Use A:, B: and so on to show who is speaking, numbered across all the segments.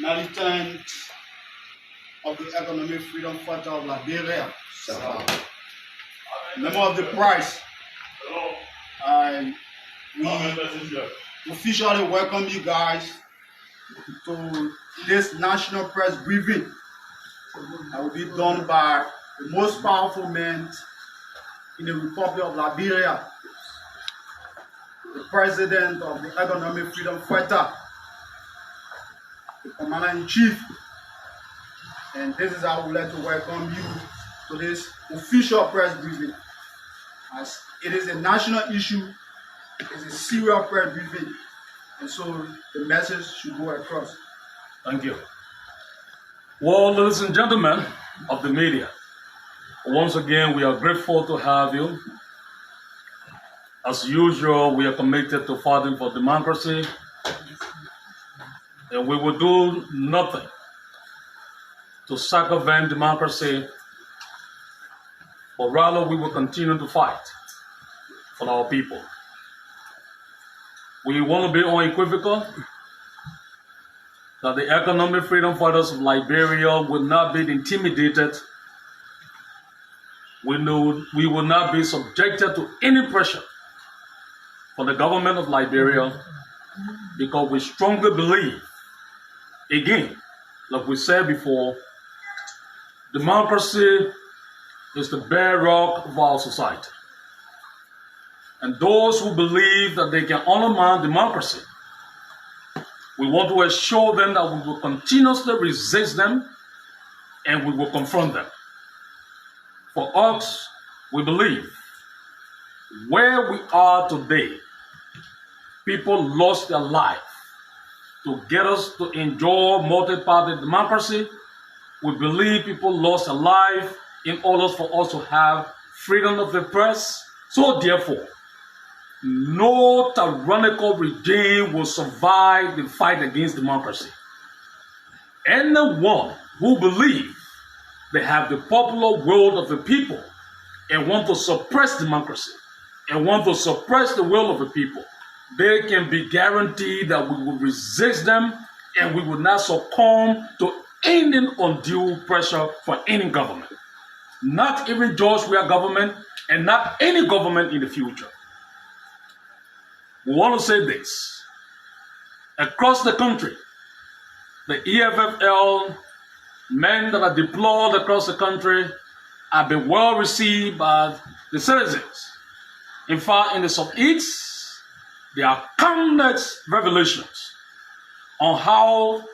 A: militant of the Economic Freedom Fighter of Liberia, member of the prize. We officially welcome you guys to this national press briefing that will be done by the most powerful man in the Republic of Liberia, the president of the Economic Freedom Fighter, the commander-in-chief. And this is how we would like to welcome you to this official press briefing. As it is a national issue, it's a serious press briefing, and so the message should go across.
B: Thank you. Well, ladies and gentlemen of the media, once again, we are grateful to have you. As usual, we are committed to fighting for democracy, and we will do nothing to circumvent democracy, but rather we will continue to fight for our people. We want to be unequivocal that the Economic Freedom Fighters of Liberia will not be intimidated. We will not be subjected to any pressure from the government of Liberia, because we strongly believe, again, like we said before, democracy is the bedrock of our society. And those who believe that they can undermine democracy, we want to assure them that we will continuously resist them and we will confront them. For us, we believe where we are today, people lost their life to get us to enjoy multi-party democracy. We believe people lost their life in order for us to have freedom of the press. So therefore, no tyrannical regime will survive the fight against democracy. Anyone who believes they have the popular will of the people and want to suppress democracy and want to suppress the will of the people, they can be guaranteed that we will resist them and we will not succumb to any undue pressure for any government. Not even George Weah government and not any government in the future. We want to say this. Across the country, the EFFL men that are deployed across the country have been well received by the citizens. In fact, in the Southeast, there are countless revelations on how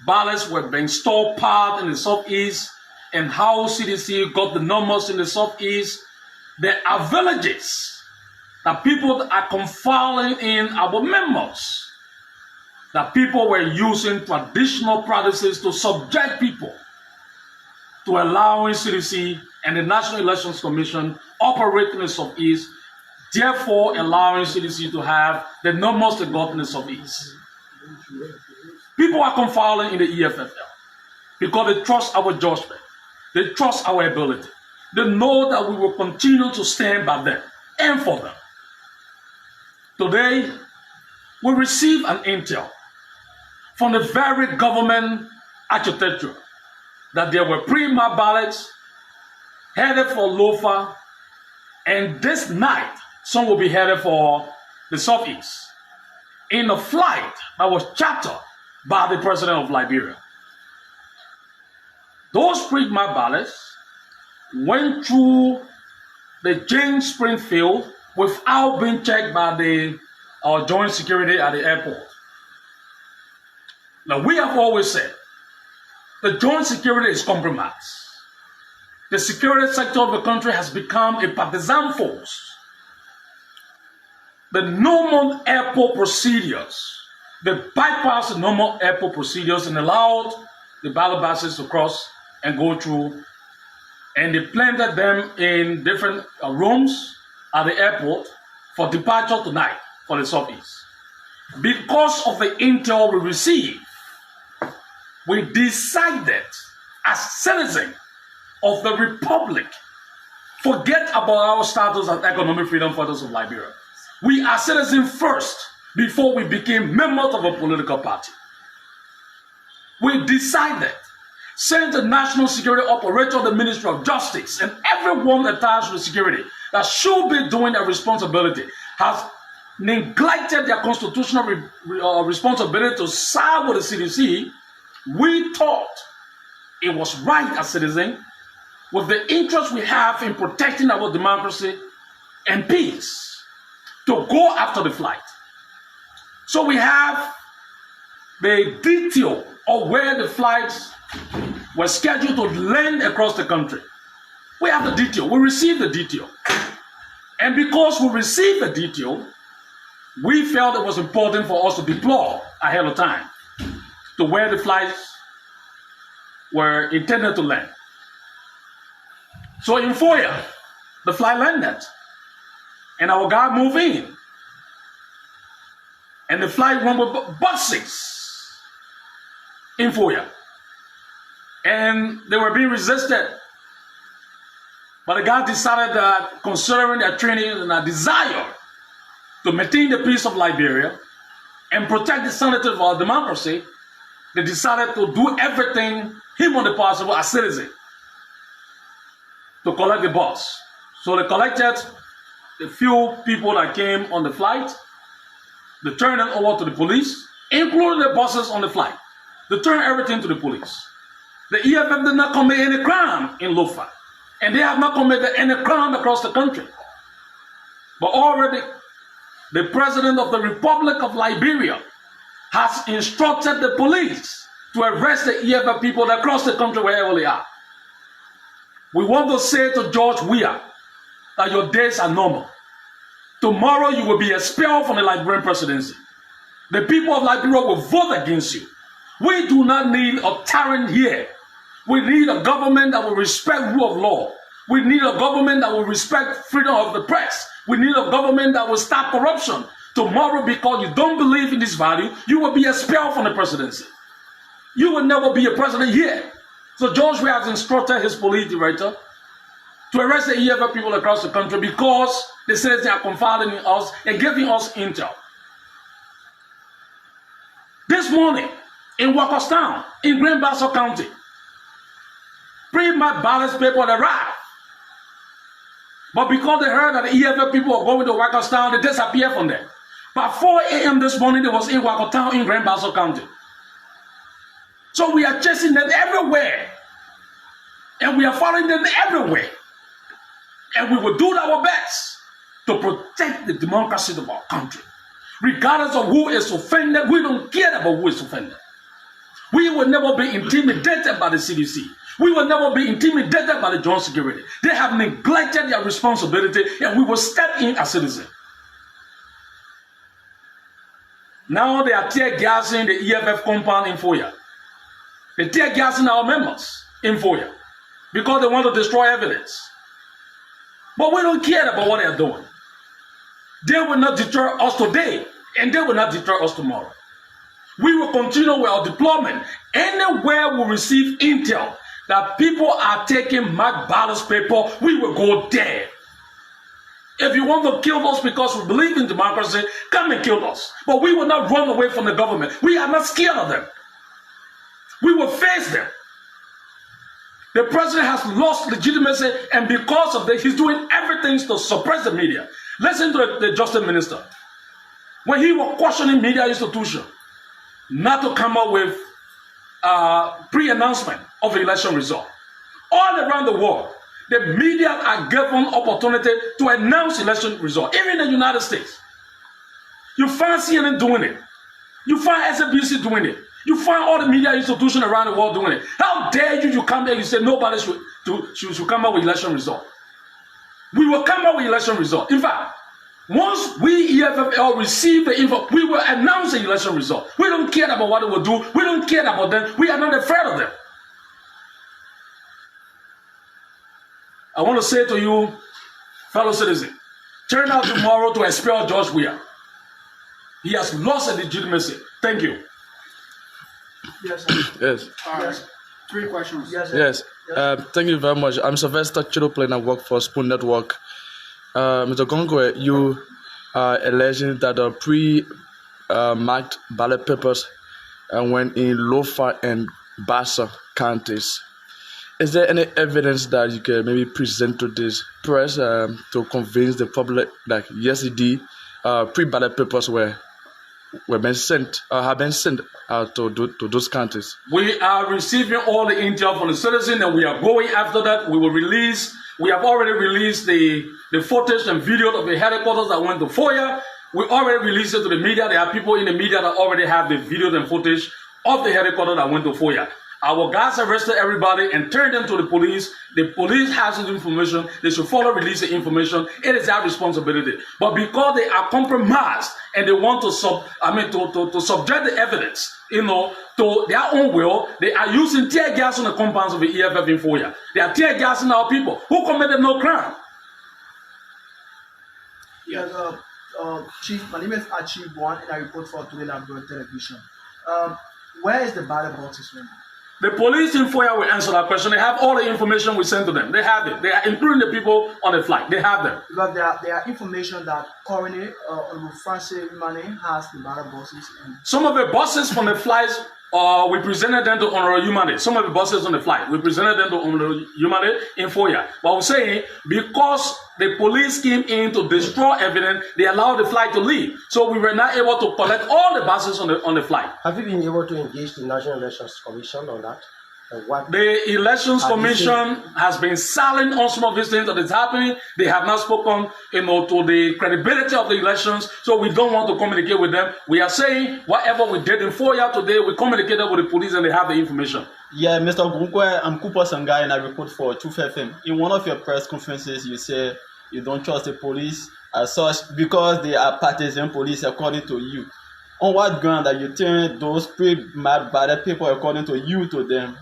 B: ballots were being stockpiled in the Southeast and how CDC got the numbers in the Southeast. There are villages that people are confining in our members, that people were using traditional practices to subject people to allowing CDC and the National Elections Commission operate in the Southeast, therefore allowing CDC to have the numbers they got in the Southeast. People are confining in the EFFL because they trust our judgment. They trust our ability. They know that we will continue to stand by them and for them. Today, we receive an intel from the very government architecture that there were pre-map ballots headed for Lofa, and this night, some will be headed for the Southeast in a flight that was chartered by the president of Liberia. Those pre-map ballots went through the James Springfield without being checked by the joint security at the airport. Now, we have always said the joint security is compromised. The security sector of the country has become a partisan force. The normal airport procedures, they bypassed the normal airport procedures and allowed the ballot boxes to cross and go through, and they planted them in different rooms at the airport for departure tonight for the Southeast. Because of the intel we received, we decided as citizens of the Republic, forget about our status as Economic Freedom Fighters of Liberia. We are citizens first before we became members of a political party. we decided, since the national security operator, the Ministry of Justice, and everyone attached to security that should be doing their responsibility has neglected their constitutional responsibility to side with the CDC, we thought it was right as citizens, with the interest we have in protecting our democracy and peace, to go after the flight. So we have the detail of where the flights were scheduled to land across the country. We have the detail. We received the detail. And because we received the detail, we felt it was important for us to deploy ahead of time to where the flights were intended to land. So in Foya, the flight landed, and our guy moved in. And the flight went with buses in Foya. And they were being resisted. But the guy decided that, considering their training and their desire to maintain the peace of Liberia and protect the sanity of our democracy, they decided to do everything humanly possible as citizens to collect the bus. So they collected the few people that came on the flight. They turned it over to the police, including the buses on the flight. They turned everything to the police. The EFF did not commit any crime in Lofa, and they have not committed any crime across the country. But already, the President of the Republic of Liberia has instructed the police to arrest the EFF people across the country wherever they are. We want to say to George Weah that your days are normal. Tomorrow you will be expelled from the Liberian presidency. The people of Liberia will vote against you. We do not need a tyrant here. We need a government that will respect rule of law. We need a government that will respect freedom of the press. We need a government that will stop corruption. Tomorrow, because you don't believe in this value, you will be expelled from the presidency. You will never be a president here. So George Weah has instructed his police director to arrest the EFF people across the country because they said they are confiding in us and giving us intel. This morning, in Wakastown, in Grand Bassa County, pre-marked ballot paper arrived. But because they heard that the EFF people are going to Wakastown, they disappeared from there. By 4 a.m. this morning, they was in Wakastown in Grand Bassa County. So we are chasing them everywhere. And we are following them everywhere. And we will do our best to protect the democracy of our country. Regardless of who is offended, we don't care about who is offended. We will never be intimidated by the CDC. We will never be intimidated by the joint security. They have neglected their responsibility, and we will step in as citizens. Now they are tear gassing the EFF compound in Foya. They tear gassing our members in Foya because they want to destroy evidence. But we don't care about what they are doing. They will not deter us today, and they will not deter us tomorrow. We will continue with our deployment. Anywhere we receive intel that people are taking marked ballot paper, we will go there. If you want to kill us because we believe in democracy, come and kill us. But we will not run away from the government. We are not scared of them. We will face them. The president has lost legitimacy, and because of that, he's doing everything to suppress the media. Listen to the justice minister. When he was questioning media institutions, not to come up with pre-announcement of the election result. All around the world, the media are given opportunity to announce election result. Even in the United States, you find CNN doing it. You find SABC doing it. You find all the media institutions around the world doing it. How dare you come there and say nobody should come up with election result? We will come up with election result. In fact, once we EFFL receive the info, we will announce the election result. We don't care about what they will do. We don't care about them. We are not afraid of them. I want to say to you, fellow citizens, turn out tomorrow to expel George Weah. He has lost his legitimacy. Thank you.
C: Yes, sir.
D: Yes.
C: Yes.
A: 3 questions.
C: Yes, sir.
D: Yes. Thank you very much. I'm Sylvester Chido, I work for Spoon Network. Mr. Gongwe, you are alleging that the pre-marked ballot papers and when in Lofa and Bassa counties. Is there any evidence that you can maybe present to this press to convince the public that yes, indeed, pre-ballot papers were been sent or have been sent out to those counties?
B: We are receiving all the intel from the citizen, and we are going after that. We have already released the footage and video of the headquarters that went to FOIA. We already released it to the media. There are people in the media that already have the video and footage of the headquarters that went to FOIA. Our guys arrested everybody and turned them to the police. The police has this information. They should follow, release the information. It is their responsibility. But because they are compromised and they want to subject the evidence, to their own will, they are using tear gas on the compounds of the EFF in FOIA. They are tear gassing our people who committed no crime.
C: Yes, Chief, my name is Archie One, and I report for Today Liberia Television. Where is the ballot boxes right now?
B: The police in FOIA will answer that question. They have all the information we sent to them. They have it. They are including the people on the flight. They have them.
C: Because there are information that currently Francis Money has the ballot boxes.
B: Some of the buses from the flights, we presented them to Honorable Humane. Some of the buses on the flight, we presented them to Honorable Humane in FOIA. But we're saying because the police came in to destroy evidence, they allowed the flight to leave. So we were not able to collect all the buses on the flight.
E: Have you been able to engage the National Elections Commission on that?
B: The Elections Commission has been silent on some of these things that is happening. They have not spoken, to the credibility of the elections. So we don't want to communicate with them. We are saying whatever we did in FOIA today, we communicated with the police and they have the information.
F: Yeah, Mr. Gunkwe, I'm Cooper Sangai and I report for Truth FM. In one of your press conferences, you say you don't trust the police as such because they are partisan police according to you. On what ground that you turn those pre-mad ballot people according to you to them?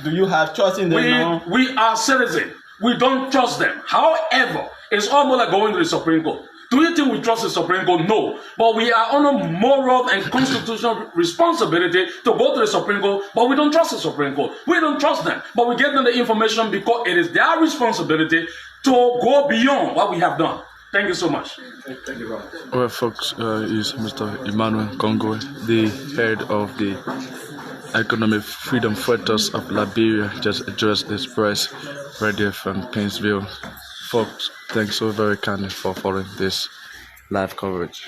F: Do you have trust in them now?
B: We are citizens. We don't trust them. However, it's almost like going to the Supreme Court. Do you think we trust the Supreme Court? No. But we are on a moral and constitutional responsibility to go to the Supreme Court, but we don't trust the Supreme Court. We don't trust them. But we give them the information because it is their responsibility to go beyond what we have done. Thank you so much.
F: Thank you, Robert.
D: Well, folks, is Mr. Emmanuel Congo, the head of the Economic Freedom Fighters of Liberia, just addressed this press right there from Painesville. Folks, thanks so very kindly for following this live coverage.